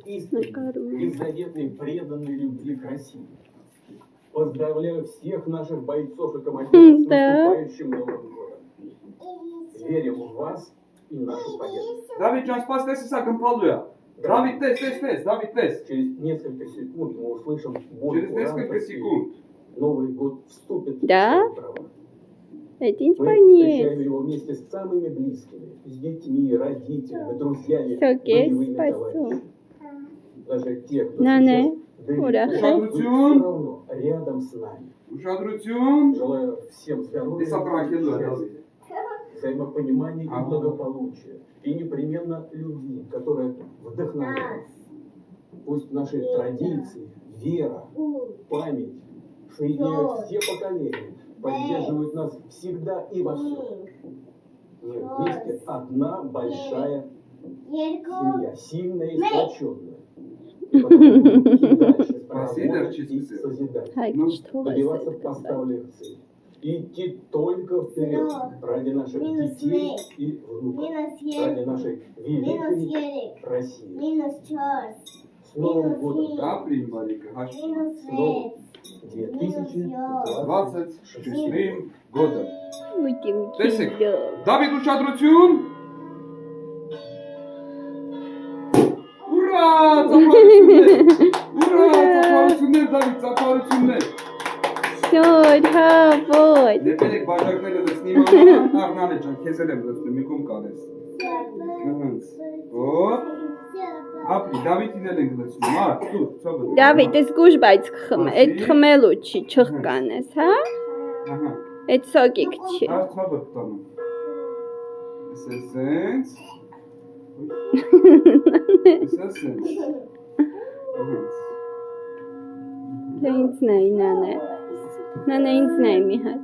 искренней, беззаветной, преданной любви к России. Поздравляю всех наших бойцов и командиров с наступающим Новым годом. Верим в вас и нашу победу. Давид, Давид, Через несколько секунд мы услышим бой Через несколько секунд. Новый год вступит Да? в свои права. Это Мы испанец. встречаем его вместе с самыми близкими, с детьми, родителями, друзьями, Окей, боевыми спасибо. товарищами. Даже те, кто Нане, сейчас далеко, ура. вы все равно рядом с нами. Ուշադրություն, Желаю всем здоровья, Лесотракелу, счастья, взаимопонимания и Ага. благополучия. И непременно любви, которая вдохновляет. Пусть наши традиции, вера, память соединяют все поколения, поддерживают нас всегда и во всем. Мы вместе одна большая семья, сильная и сплоченная. И потому будем и дальше работать и созидать, Hayır, что добиваться поставленных целей. И идти только вперед ради наших детей и внуков, ради нашей великой России. С Новым годом! ապրիլ բարիկը, հաշ С новым 2026 26 գոդը։ Будем Տեսեք, кидать. Դավիթ ուշադրություն։ Ուրա, ծափարություններ։ Ուրա, ծափարություններ, Դավիթ, ծափարություններ։ Всё, работ. Դեպերեք բաժակները լցնի մամա, առնալե ջան, քեզ էլ եմ լցնում, մի կողմ կանես։ Հենց։ Ո՞։ Ապրի, Դավիթին էլ ենք լցնում, հա, դու, ցավը։ Դավիթ, ես գուշ բայց խմե, այդ խմելու չի, չխկանես, հա? Ահա։ Այդ սոկիկ չի։ Հա, ցավը տանում։ Սենց։ Սենց։ Դա ինձ նայ, նանե։ Նանե ինձ նայ մի հատ։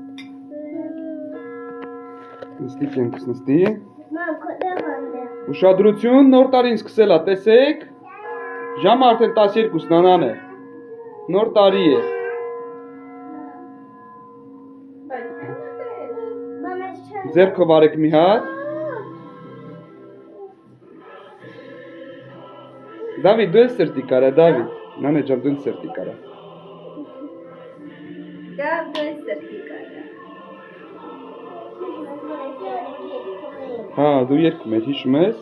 Նստի ենք, նստի։ Ուշադրություն, նոր տարին սկսել է, տեսեք։ Ժամը արդեն 12 նանան է։ Նոր տարի է։ Ձերքով արեք մի հատ։ Դավիթ, դու ես սրտի կարա, Դավիթ։ Նանե ջան, դու ես սրտի կարա։ Դա դες սրտի կարա։ Հա, դու երկում ես, հիշում ես։